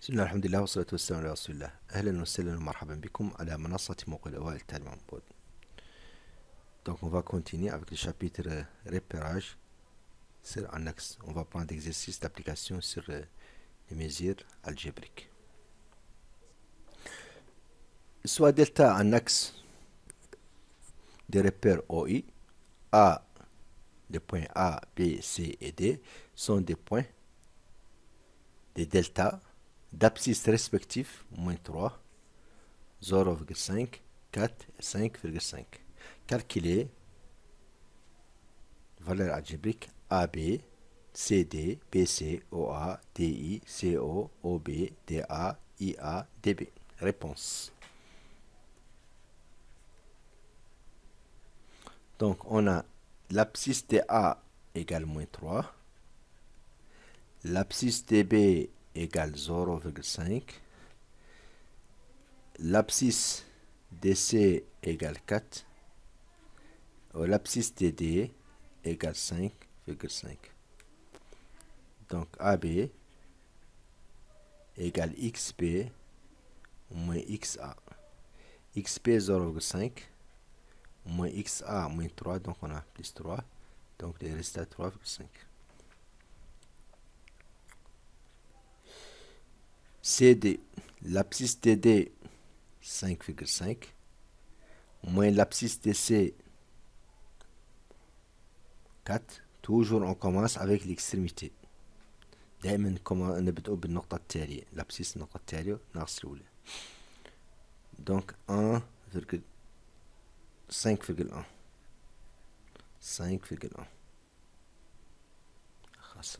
بسم الله الحمد لله والصلاة والسلام على رسول الله. أهلا وسهلا ومرحبا بكم على منصة موقع الأوائل التعليم عن بعد. Donc on va continuer avec le chapitre repérage sur un axe. On va prendre l'exercice d'application sur les mesures algébriques. Soit delta un axe des repères OI, A, les points A, B, C et D sont des points des delta d'abscisse respectifs moins 3, 0,5, 4 et 5,5. Calculer valeur algébrique AB, CD, BC, OA, DI, CO, OB, DA, IA, DB. Réponse. Donc, on a l'abscisse DA égale moins 3, l'abscisse DB égale 0,5, l'abscisse DC égale 4, l'abscisse DD égale 5,5. Donc AB égale XB moins XA. XB 0,5 moins XA moins 3, donc on a plus 3. Donc le résultat 3,5. CD, l'abscisse DD 5,5 moins l'abscisse DC 4. toujours on commence avec l'extrémité. دائما نبدأ بالنقطة التالية، الأبسيس النقطة التالية ناقص الأولى. donc 5,1 خاصة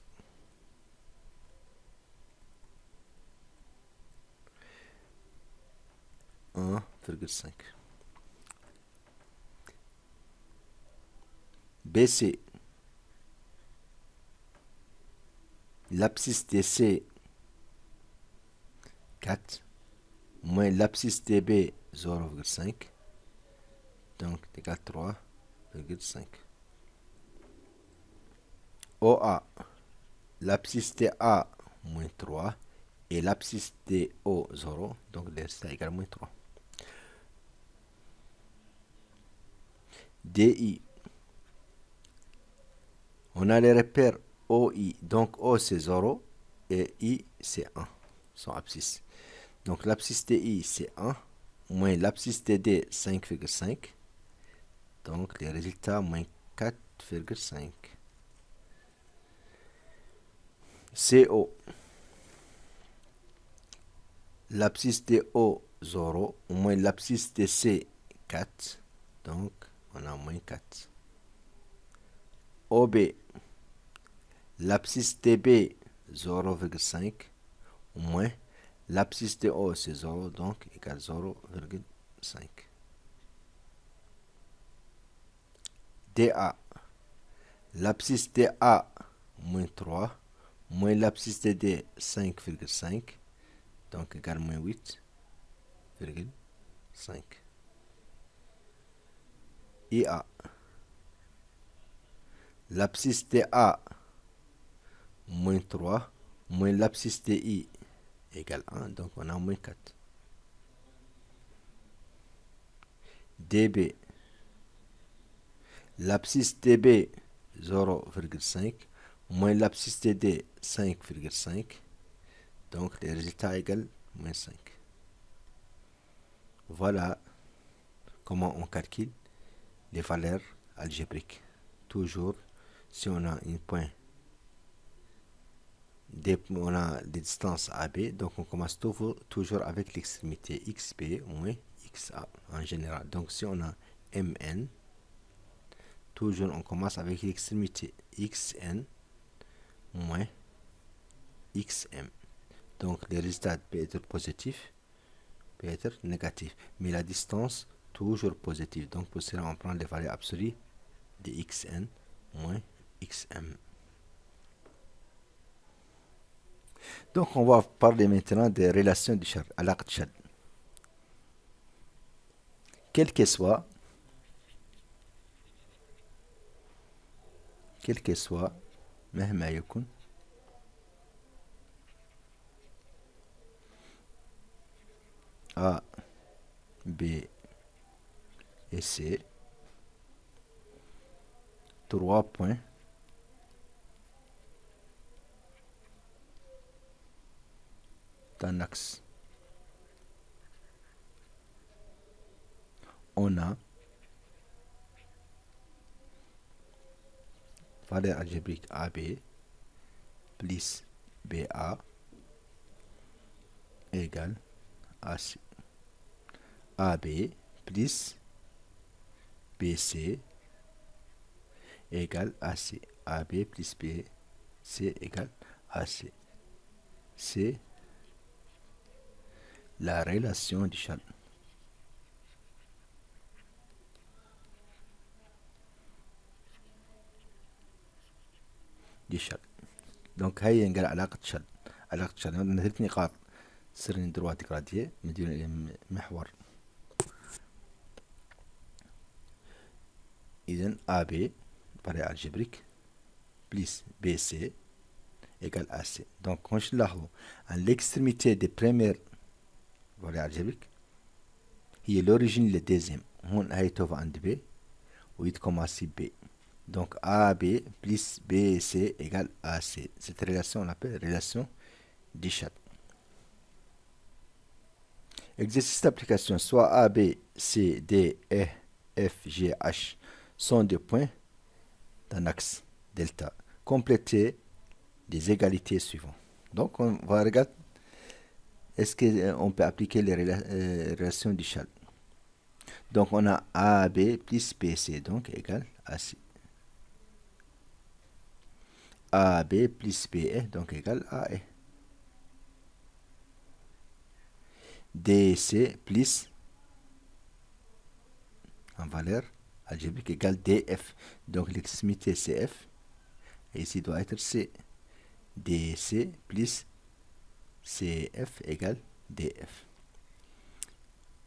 1,5. BC, l'abscisse DC 4 moins l'abscisse DB 0,5, donc égale 3,5. OA, l'abscisse DA moins 3 et l'abscisse DO 0, donc le résultat égale moins 3. DI, on a les repères OI, donc O c'est 0 et I c'est 1, son abscisse. Donc l'abscisse DI c'est 1, moins l'abscisse DD 5,5, donc les résultats moins 4,5. CO, l'abscisse DO 0, moins l'abscisse DC 4, donc on a moins 4. OB, l'abscisse DB 0,5 moins l'abscisse DO c'est 0, donc égale 0,5. DA, l'abscisse DA moins 3 moins l'abscisse DD 5,5, donc égale moins 8,5. IA, l'abscisse DA moins 3 moins l'abscisse DI égale 1, donc on a moins 4. DB, l'abscisse DB 0,5 moins l'abscisse DD 5,5, donc les résultats égale moins 5. Voilà comment on calcule les valeurs algébriques. Toujours, si on a un point, on a des distances AB, donc on commence toujours avec l'extrémité XB moins XA en général. Donc si on a MN, toujours on commence avec l'extrémité XN moins XM. Donc le résultat peut être positif, peut être négatif, mais la distance toujours positive. Donc pour cela on prend les valeurs absolues de XN moins XM. Donc on va parler maintenant des relations du shad, علاقة شد. Quel que soit مهما يكن A, B et C. 3 points d'un axe. On a valeur algébrique AB plus BA égale AC. AB plus BC égale AC. AB plus BC égale AC. C'est la relation d'échelle. دونك هاي نقال علاقة شل. علاقة شل عندنا 3 نقاط سر نديروها ديكرادية ندير إلى محور. إذن AB باري الجبريك بليس BC égale AC. Donc واش نلاحظوا à l'extrémité des premières valeurs algébriques هي l'origine le deuxième. هون هاي توفى عند B ويتكماسي B. Donc AB plus BC égale AC. Cette relation on l'appelle relation d'échelle. Exercice d'application. Soit A, B, C, D, E, F, G, H sont des points d'un axe delta. Complétez des égalités suivantes. Donc on va regarder est-ce qu'on peut appliquer les relations d'échelle. Donc on a AB plus BC donc égale AC. AB plus BE donc égale AE. DC plus en valeur algébrique égale DF. Donc l'extrémité CF et ici doit être C. DC plus CF égale DF.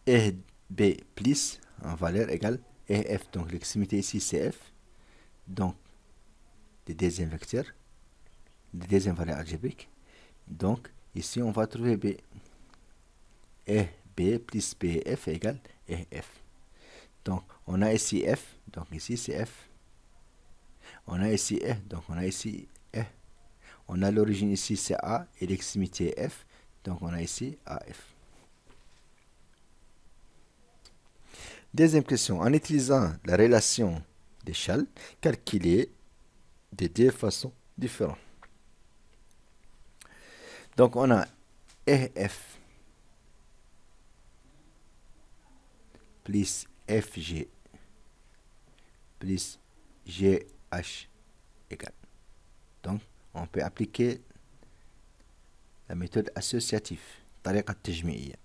EB plus en valeur égale EF. Donc l'extrémité ici CF. Donc des deuxième vecteur, des deuxième valeur algébrique. Donc ici on va trouver B. B plus BF égale EF. Donc on a ici F, donc ici c'est F. On a ici E, donc on a ici E. On a l'origine ici c'est A et l'extrémité F, donc on a ici AF. Deuxième question, en utilisant la relation d'échelle, calculer de deux façons différentes. Donc on a EF plus FG plus GH égale. Donc on peut appliquer la méthode associative, طريقة التجميعية.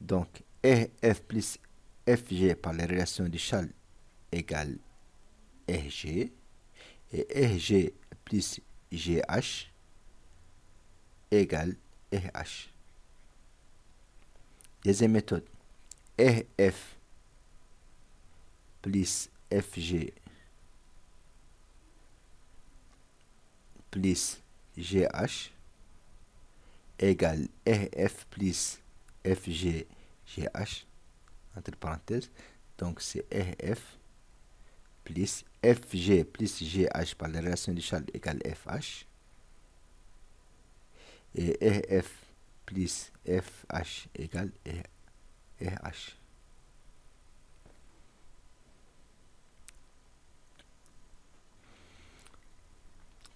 Donc EF plus FG par les relations d'échelle égale EG et EG plus GH égale EH. Deuxième méthode, EF plus FG plus GH égale EF plus FG GH entre parenthèses. Donc c'est EF plus FG plus GH par la relation d'échelle égale FH et EF plus FH égale EH.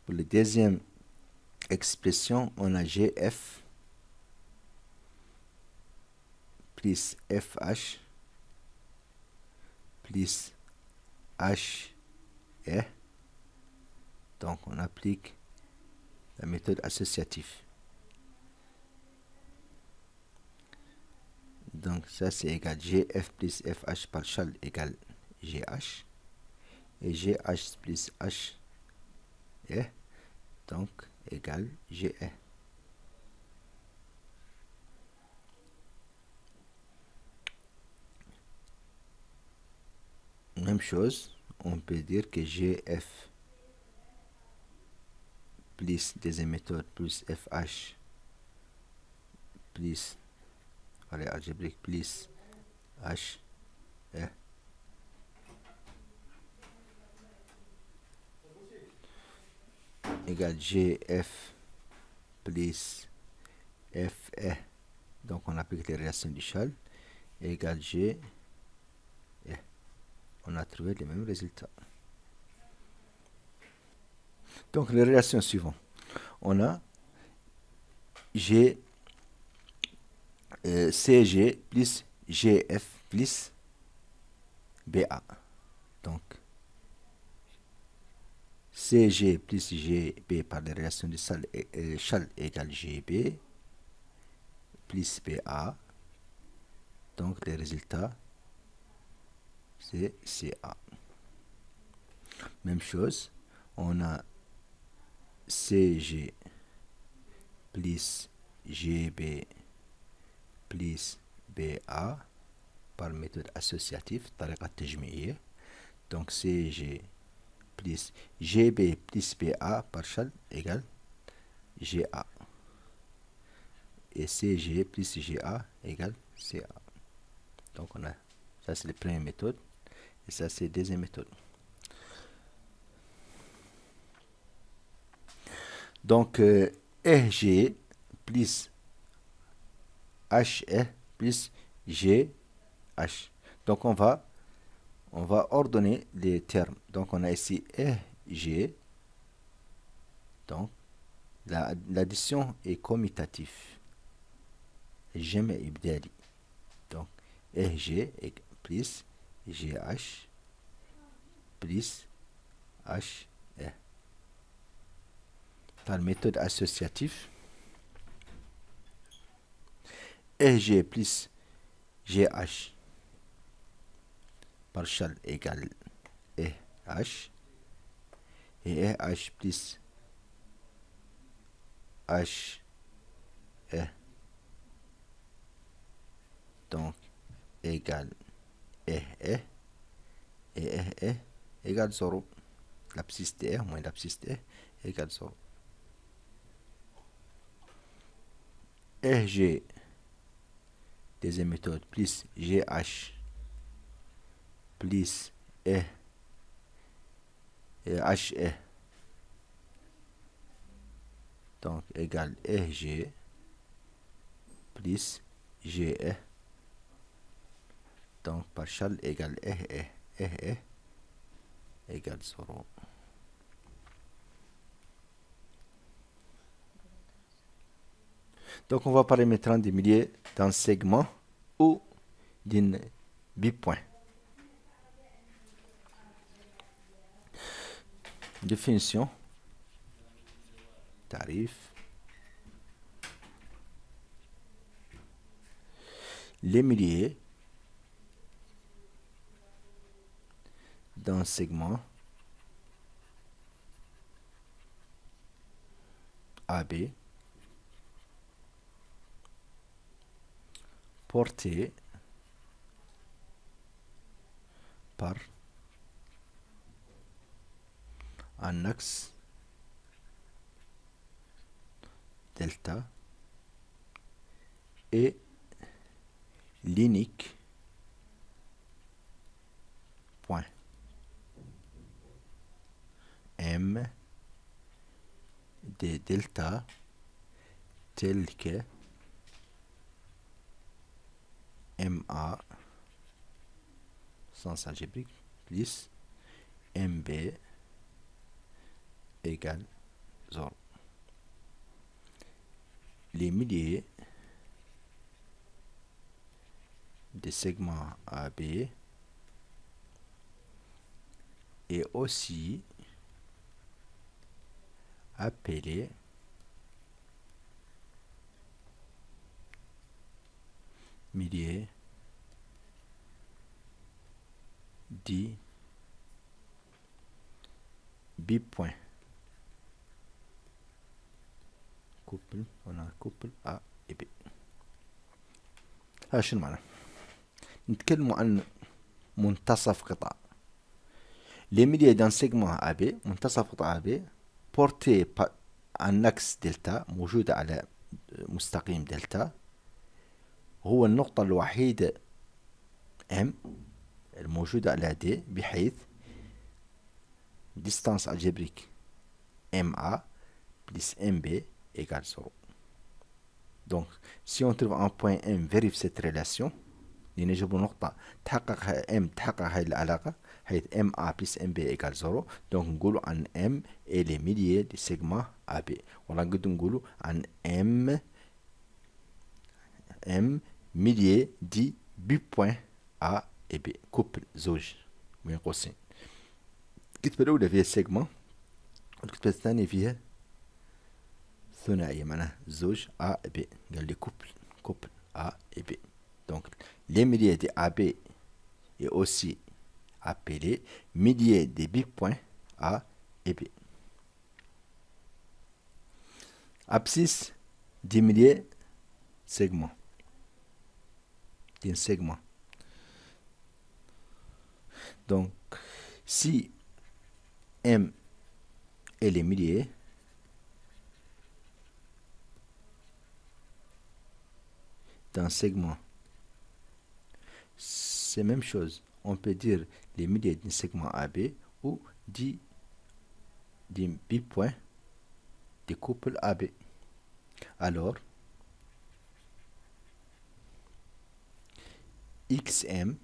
Pour la deuxième expression, on a GF plus FH plus HE. Donc on applique la méthode associative. Donc ça c'est égal GF plus FH partial égale GH et GH plus HE donc égale GE. Même chose, on peut dire que GF plus deuxième méthode plus FH plus carré algébrique plus H E égale GF plus FE. Donc on applique les relations du Schall égale G. On a trouvé les mêmes résultats. Donc les relations suivantes. On a CG plus GF plus BA. Donc CG plus GB par les relations de Schall égale GB plus BA. Donc les résultats, c'est CA. Même chose, on a CG plus GB plus BA par méthode associative, طريقة تجميعية. Donc CG plus GB plus BA par Schall égale GA. Et CG plus GA égale CA. Donc on a, ça c'est la première méthode, et ça c'est la deuxième méthode. Donc RG plus HE plus GH. Donc on va ordonner les termes. Donc on a ici RG. Donc l'addition est commutative. Jamais ibdali. Donc RG plus GH plus HE. Par méthode associative, RG plus GH par Schall égale RH, et RH plus HE, donc égale RE, et RE égale 0. L'abscisse de R moins l'abscisse de R égale 0. RG, deuxième méthode, plus GH plus HE, donc égale RG plus GE, donc par Schall égale RE égale 0. Donc on va parler maintenant des milliers d'un segment ou d'un bipoint. Définition, tarif, les milliers d'un segment AB porté par un axe delta et l'unique point M de delta tel que MA sens algébrique plus MB égale 0. Les milliers de segments AB est aussi appelé milliers dit bipoint. couple, on a couple A et B. شنو معنى؟ نتكلم عن منتصف قطع. Les milliers d'un segment AB منتصف قطع AB porté un axe delta موجود على مستقيم دلتا هو النقطة الوحيدة M الموجودة على D بحيث distance algébrique MA plus MB égale 0. Donc, si on trouve un point M vérifie cette relation. لنجيب نقطة تحقق M تحقق هذه العلاقة حيث MA plus MB égale 0. Donc نقولوا عن M et les milliers de segments AB. ولا نقدر نقولوا عن M milliers de بوين A et B. كوبل زوج بين قوسين. الكتبة الأولى فيها سيجما والكتبة الثانية فيها ثنائية معناها زوج A et B. قال لي couple A et B. Donc, les milliers de AB est aussi appelé milliers de bipoints A et B. Abscisse des milliers segments. D'un segment. Donc, si M est les milliers, d'un segment, c'est la même chose. On peut dire les milliers d'un segment AB ou d'un bipoint de couple AB. Alors, XM,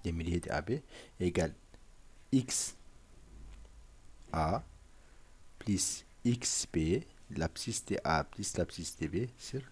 des milliers de AB, égale XA plus XB, l'abscisse de A plus l'abscisse de B sur